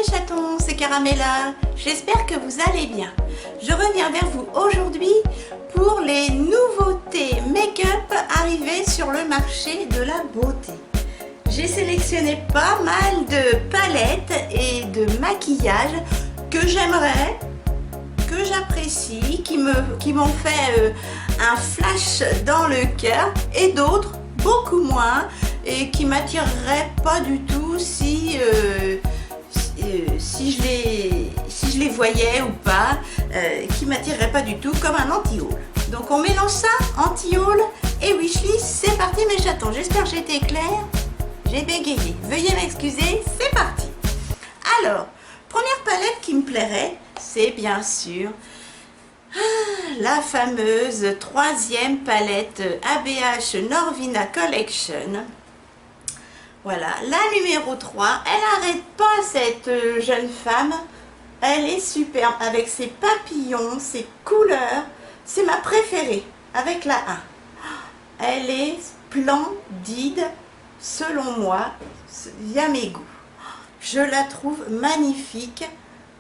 chatons, c'est Caramella, j'espère que vous allez bien. Je reviens vers vous aujourd'hui pour les nouveautés make-up arrivées sur le marché de la beauté. J'ai sélectionné pas mal de palettes et de maquillage que j'aimerais, que j'apprécie, qui m'ont fait un flash dans le cœur, et d'autres beaucoup moins et qui m'attireraient pas du tout si je les voyais ou pas, qui m'attirerait pas du tout, comme un anti-haul. Donc on mélange ça, anti-haul et wishlist. C'est parti mes chatons, j'espère que j'ai été claire. J'ai bégayé, veuillez m'excuser, c'est parti. Alors, première palette qui me plairait, c'est bien sûr la fameuse troisième palette ABH Norvina Collection. Voilà, la numéro 3, elle n'arrête pas cette jeune femme, elle est superbe avec ses papillons, ses couleurs, c'est ma préférée avec la 1. Elle est splendide selon moi, via mes goûts. Je la trouve magnifique.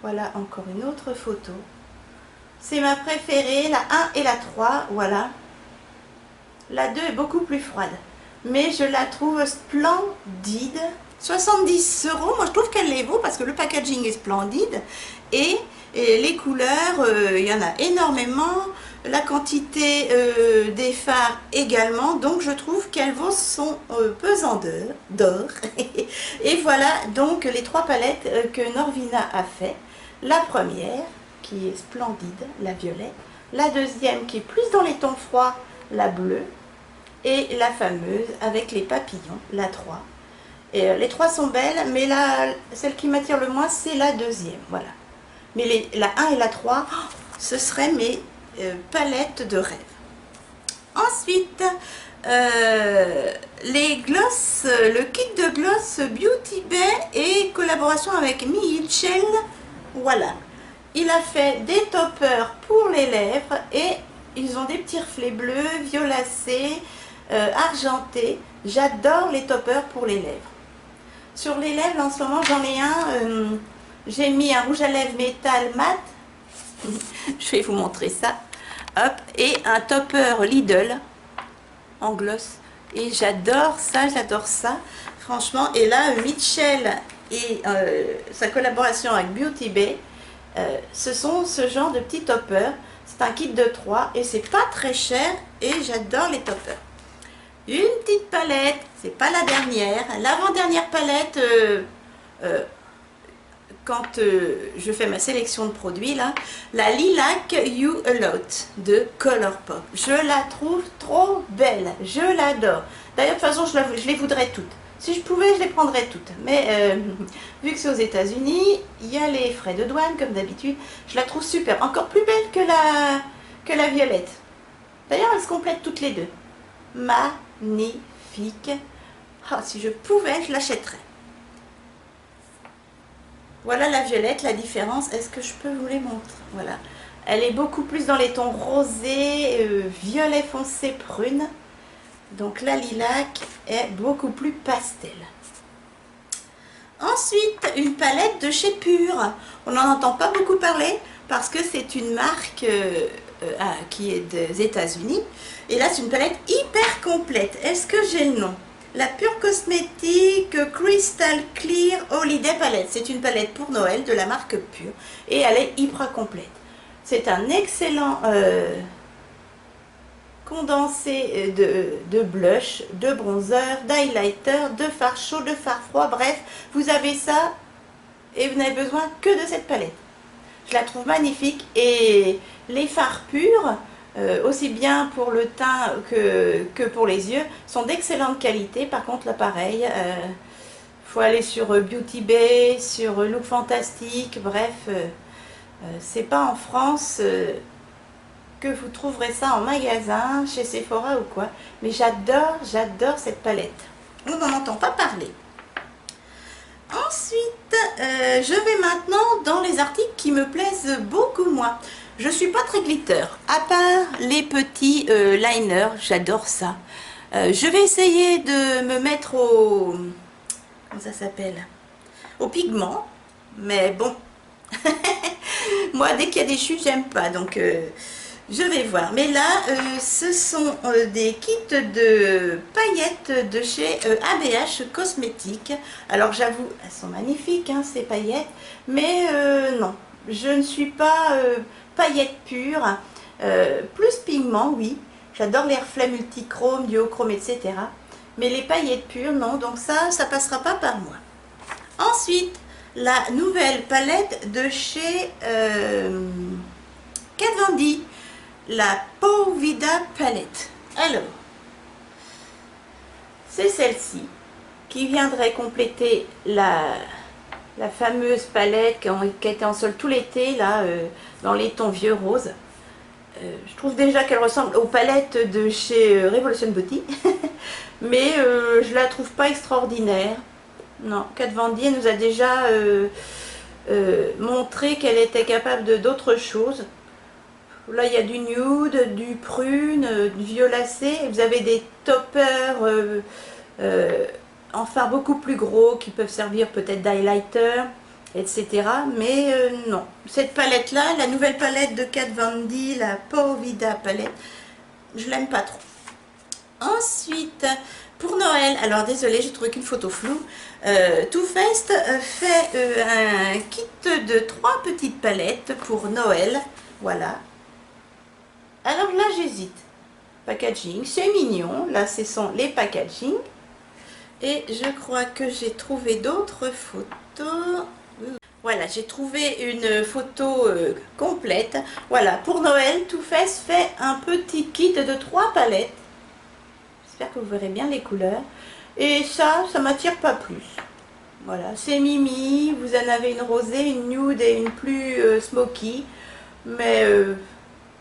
Voilà encore une autre photo. C'est ma préférée, la 1 et la 3, voilà. La 2 est beaucoup plus froide, mais je la trouve splendide. 70 €, moi je trouve qu'elle les vaut parce que le packaging est splendide et les couleurs, il y en a énormément. La quantité des fards également, donc je trouve qu'elle vaut son pesant d'or. Et voilà donc les trois palettes que Norvina a fait. La première qui est splendide, la violette. La deuxième qui est plus dans les tons froids, la bleue. Et la fameuse avec les papillons, la 3. Et les trois sont belles, mais celle qui m'attire le moins, c'est la deuxième. Voilà. Mais la 1 et la 3, ce seraient mes palettes de rêve. Ensuite, les gloss, le kit de gloss Beauty Bay et collaboration avec Mitchell. Voilà. Il a fait des toppers pour les lèvres et ils ont des petits reflets bleus, violacés, argentés. J'adore les toppers pour les lèvres. Sur les lèvres, en ce moment, j'en ai un. J'ai mis un rouge à lèvres métal mat. Je vais vous montrer ça. Hop, et un topper Lidl en gloss. Et j'adore ça, j'adore ça. Franchement, et là, Mitchell et sa collaboration avec Beauty Bay, ce sont ce genre de petits toppers. C'est un kit de 3 et c'est pas très cher et j'adore les toppers. Une petite palette, c'est pas la dernière, l'avant-dernière palette quand je fais ma sélection de produits là, la Lilac You A Lot de Colourpop. Je la trouve trop belle, je l'adore. D'ailleurs de toute façon je les voudrais toutes. Si je pouvais, je les prendrais toutes. Mais vu que c'est aux États-Unis, il y a les frais de douane, comme d'habitude. Je la trouve super. Encore plus belle que la violette. D'ailleurs, elles se complètent toutes les deux. Magnifique. Oh, si je pouvais, je l'achèterais. Voilà la violette, la différence. Est-ce que je peux vous les montrer? Voilà. Elle est beaucoup plus dans les tons rosés, violet foncé, prune. Donc la lilac est beaucoup plus pastel. Ensuite, une palette de chez Pure. On n'en entend pas beaucoup parler parce que c'est une marque qui est des États-Unis. Et là, c'est une palette hyper complète. Est-ce que j'ai le nom? La Pure Cosmétique Crystal Clear Holiday Palette. C'est une palette pour Noël de la marque Pure. Et elle est hyper complète. C'est un excellent condensé de blush, de bronzer, d'highlighter, de fard chaud, de fard froid. Bref, vous avez ça et vous n'avez besoin que de cette palette. Je la trouve magnifique et les fards purs, aussi bien pour le teint que pour les yeux, sont d'excellente qualité. Par contre, là pareil, faut aller sur Beauty Bay, sur Look Fantastic, bref, c'est pas en France que vous trouverez ça en magasin, chez Sephora ou quoi. Mais j'adore cette palette. On n'en entend pas parler. Ensuite, je vais maintenant dans les articles qui me plaisent beaucoup moins. Je suis pas très glitter, à part les petits liners, j'adore ça. Je vais essayer de me mettre au... comment ça s'appelle? Au pigment. Mais bon, moi, dès qu'il y a des chutes, j'aime pas. Donc, je vais voir. Mais là, ce sont des kits de paillettes de chez ABH Cosmétiques. Alors, j'avoue, elles sont magnifiques, hein, ces paillettes. Mais non, je ne suis pas paillettes pures. Plus pigment, oui. J'adore les reflets multichrome, duochrome, etc. Mais les paillettes pures, non. Donc ça passera pas par moi. Ensuite, la nouvelle palette de chez Kat Von D, la Pau Vida palette. Alors, c'est celle-ci qui viendrait compléter la fameuse palette qui a été en solde tout l'été, là, dans les tons vieux roses. Je trouve déjà qu'elle ressemble aux palettes de chez Revolution Beauty, mais je la trouve pas extraordinaire. Non, Kat Von D nous a déjà montré qu'elle était capable d'autres choses. Là, il y a du nude, du prune, du violacé. Vous avez des toppers en fard beaucoup plus gros qui peuvent servir peut-être d'highlighter, etc. Mais non, cette palette-là, la nouvelle palette de Kat Von D, la Pau Vida palette, je l'aime pas trop. Ensuite, pour Noël, alors désolé, j'ai trouvé qu'une photo floue, Too Faced fait un kit de 3 petites palettes pour Noël, voilà. Alors là, j'hésite. Packaging, c'est mignon, là ce sont les packaging. Et je crois que j'ai trouvé d'autres photos. Voilà, j'ai trouvé une photo complète. Voilà, pour Noël, Too Faced fait un petit kit de 3 palettes. J'espère que vous verrez bien les couleurs. Et ça m'attire pas plus. Voilà, c'est Mimi. Vous en avez une rosée, une nude et une plus smoky. Mais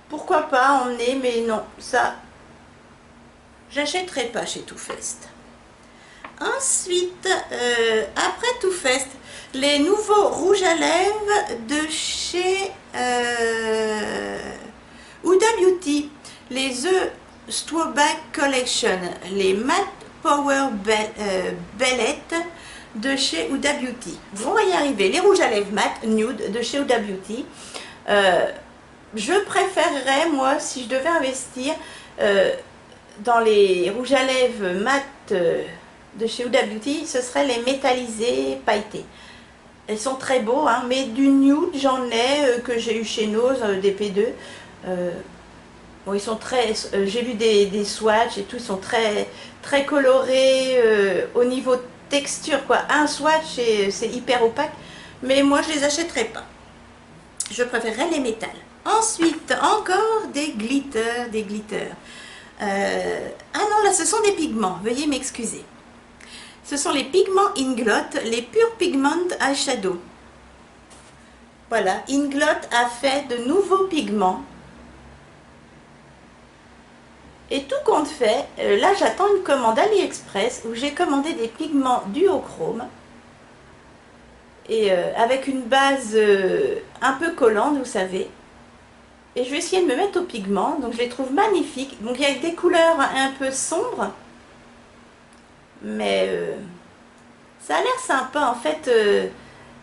pourquoi pas emmener, mais non, ça, j'achèterai pas chez Too Faced. Ensuite, après Too Faced, les nouveaux rouges à lèvres de chez Huda Beauty, les The Throwback Collection, les Matte Power Bellettes de chez Huda Beauty. On va y arriver, les rouges à lèvres matte nude de chez Huda Beauty. Je préférerais, moi, si je devais investir dans les rouges à lèvres mat de chez Huda Beauty, ce serait les métallisés pailletés. Elles sont très beaux, hein, mais du nude, j'en ai que j'ai eu chez Nose, des P2. Bon, ils sont très... j'ai vu des swatchs et tout, ils sont très colorés au niveau texture, quoi. Un swatch, c'est hyper opaque, mais moi, je les achèterais pas. Je préférerais les métals. Ensuite, encore des glitters, ah non, là, ce sont des pigments, veuillez m'excuser. Ce sont les pigments Inglot, les Pure Pigment Eyeshadow. Voilà, Inglot a fait de nouveaux pigments. Et tout compte fait, là j'attends une commande AliExpress où j'ai commandé des pigments duochrome. Et avec une base un peu collante, vous savez. Et je vais essayer de me mettre au pigment, donc je les trouve magnifiques. Donc il y a des couleurs un peu sombres, mais ça a l'air sympa. En fait,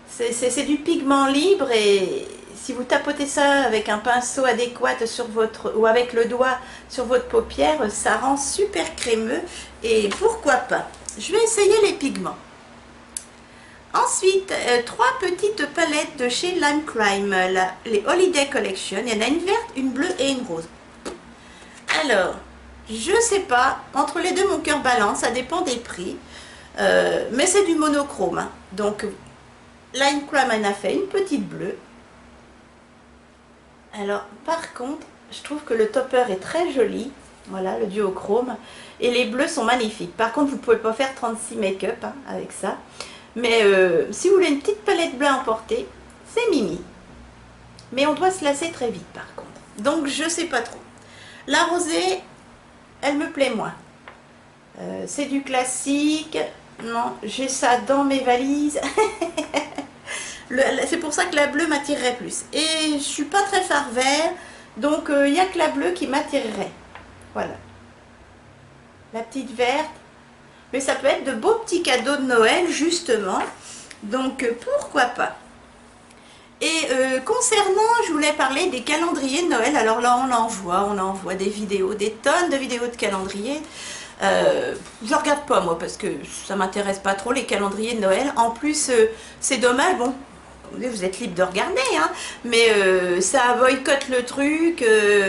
c'est du pigment libre et si vous tapotez ça avec un pinceau adéquat sur votre, ou avec le doigt sur votre paupière, ça rend super crémeux et pourquoi pas. Je vais essayer les pigments. Ensuite, 3 petites palettes de chez Lime Crime, les Holiday Collection. Il y en a une verte, une bleue et une rose. Alors, je sais pas, entre les deux mon cœur balance, ça dépend des prix. Mais c'est du monochrome, hein. Donc Lime Crime en a fait une petite bleue. Alors, par contre, je trouve que le topper est très joli. Voilà, le duochrome. Et les bleus sont magnifiques. Par contre, vous ne pouvez pas faire 36 make-up hein, avec ça. Mais si vous voulez une petite palette bleue emportée, c'est Mimi. Mais on doit se lasser très vite par contre. Donc je sais pas trop. La rosée, elle me plaît moins. C'est du classique. Non, j'ai ça dans mes valises. C'est pour ça que la bleue m'attirerait plus. Et je suis pas très fard vert. Donc il n'y a que la bleue qui m'attirerait. Voilà. La petite verte. Mais ça peut être de beaux petits cadeaux de Noël, justement. Donc, pourquoi pas. Et concernant, je voulais parler des calendriers de Noël. Alors là, on envoie des vidéos, des tonnes de vidéos de calendriers. Je regarde pas moi parce que ça m'intéresse pas trop les calendriers de Noël. En plus, c'est dommage, bon, vous êtes libre de regarder, hein, mais ça boycotte le truc.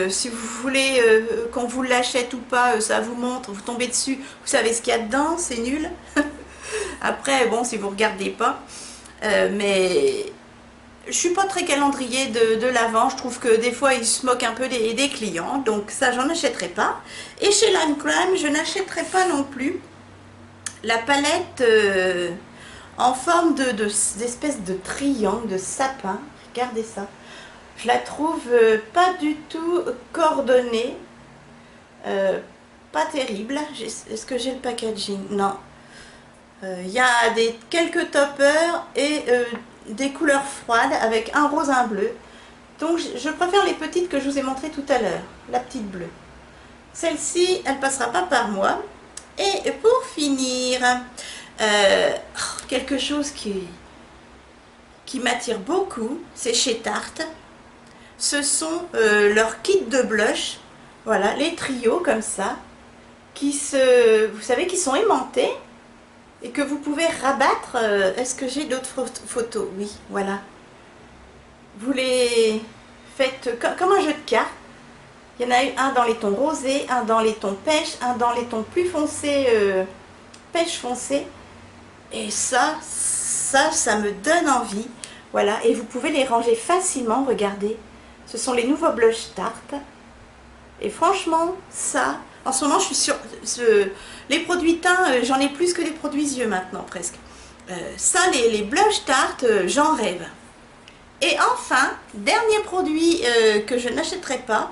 Si vous voulez qu'on vous l'achète ou pas, ça vous montre, vous tombez dessus, vous savez ce qu'il y a dedans, c'est nul. Après, bon, si vous regardez pas, mais je suis pas très calendrier de l'Avent. Je trouve que des fois ils se moquent un peu des clients, donc ça j'en achèterai pas. Et chez Lancôme, je n'achèterai pas non plus la palette en forme d'espèce de triangle, de sapin. Regardez ça. Je la trouve pas du tout coordonnée, pas terrible. Est-ce que j'ai le packaging? Non. Il y a quelques toppers et des couleurs froides avec un rose, un bleu. Donc je préfère les petites que je vous ai montrées tout à l'heure, la petite bleue. Celle-ci, elle passera pas par moi. Et pour finir, quelque chose qui m'attire beaucoup, c'est chez Tarte. Ce sont leurs kits de blush, voilà, les trios comme ça, vous savez, qui sont aimantés et que vous pouvez rabattre. Est-ce que j'ai d'autres photos? Oui, voilà. Vous les faites comme un jeu de cartes. Il y en a un dans les tons rosés, un dans les tons pêche, un dans les tons plus foncés, pêche foncé. Et ça me donne envie. Voilà, et vous pouvez les ranger facilement, regardez. Ce sont les nouveaux blush Tarte. Et franchement, ça, en ce moment, je suis sur les produits teints, j'en ai plus que les produits yeux maintenant, presque. Ça, les blush Tarte, j'en rêve. Et enfin, dernier produit que je n'achèterai pas.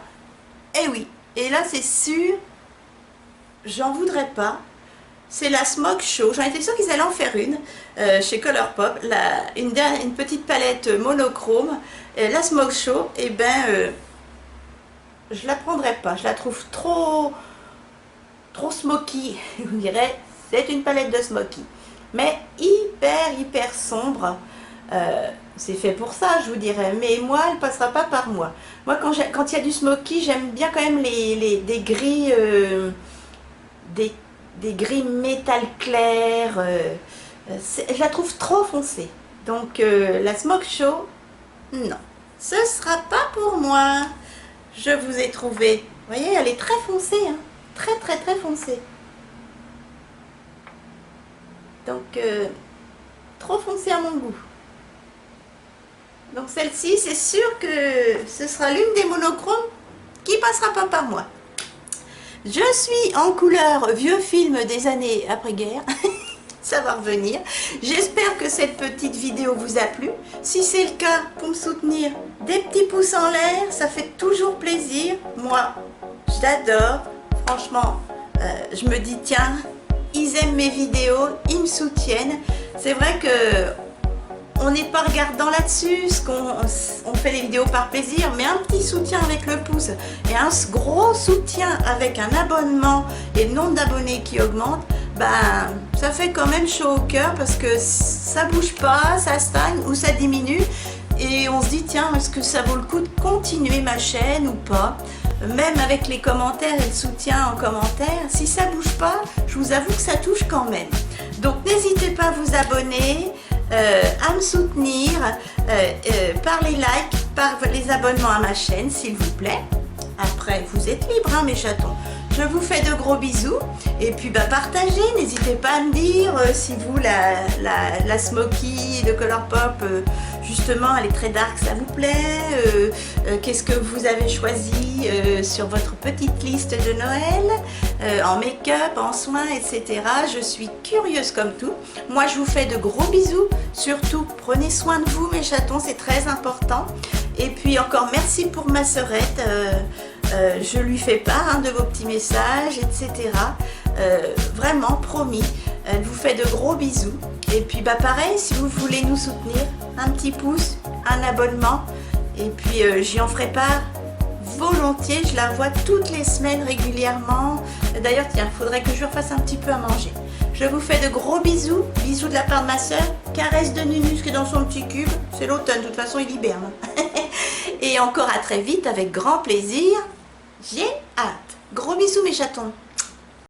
Eh oui, et là c'est sûr, j'en voudrais pas. C'est la Smoke Show. J'en étais sûre qu'ils allaient en faire une chez Colourpop. Une petite palette monochrome. La Smoke Show, eh ben, je la prendrai pas. Je la trouve trop smoky. On dirait, c'est une palette de smoky. Mais hyper sombre. C'est fait pour ça, je vous dirais, mais moi, elle passera pas par moi. Moi, quand il y a du smoky, j'aime bien quand même des gris, des gris métal clair. Je la trouve trop foncée. Donc, la Smoke Show, non, ce sera pas pour moi. Je vous ai trouvé, vous voyez, elle est très foncée, hein, très foncée. Donc, trop foncée à mon goût. Donc celle-ci, c'est sûr que ce sera l'une des monochromes qui passera pas par moi. Je suis en couleur vieux film des années après-guerre. Ça va revenir. J'espère que cette petite vidéo vous a plu. Si c'est le cas, pour me soutenir, des petits pouces en l'air, ça fait toujours plaisir. Moi, j'adore. Franchement, je me dis, tiens, ils aiment mes vidéos, ils me soutiennent. C'est vrai que on n'est pas regardant là-dessus, on fait des vidéos par plaisir, mais un petit soutien avec le pouce et un gros soutien avec un abonnement et le nombre d'abonnés qui augmente, ben, ça fait quand même chaud au cœur parce que ça bouge pas, ça stagne ou ça diminue et on se dit tiens, est-ce que ça vaut le coup de continuer ma chaîne ou pas? Même avec les commentaires et le soutien en commentaire, si ça bouge pas, je vous avoue que ça touche quand même. Donc n'hésitez pas à vous abonner, à me soutenir par les likes, par les abonnements à ma chaîne s'il vous plaît. Après vous êtes libres hein, mes chatons. Je vous fais de gros bisous et puis bah, partagez, n'hésitez pas à me dire si vous la Smoky de Colourpop justement elle est très dark, ça vous plaît, qu'est-ce que vous avez choisi sur votre petite liste de Noël, en make-up, en soins, etc. Je suis curieuse comme tout. Moi je vous fais de gros bisous, surtout prenez soin de vous mes chatons, c'est très important. Et puis encore merci pour ma sœurette, je lui fais part hein, de vos petits messages, etc. Vraiment promis, elle vous fait de gros bisous. Et puis bah pareil, si vous voulez nous soutenir, un petit pouce, un abonnement, et puis j'y en ferai part volontiers, je la vois toutes les semaines régulièrement. D'ailleurs, tiens, il faudrait que je lui refasse un petit peu à manger. Je vous fais de gros bisous, bisous de la part de ma soeur, caresse de Nunus qui est dans son petit cube. C'est l'automne, de toute façon il hiberne. Et encore à très vite avec grand plaisir. J'ai hâte. Gros bisous mes chatons.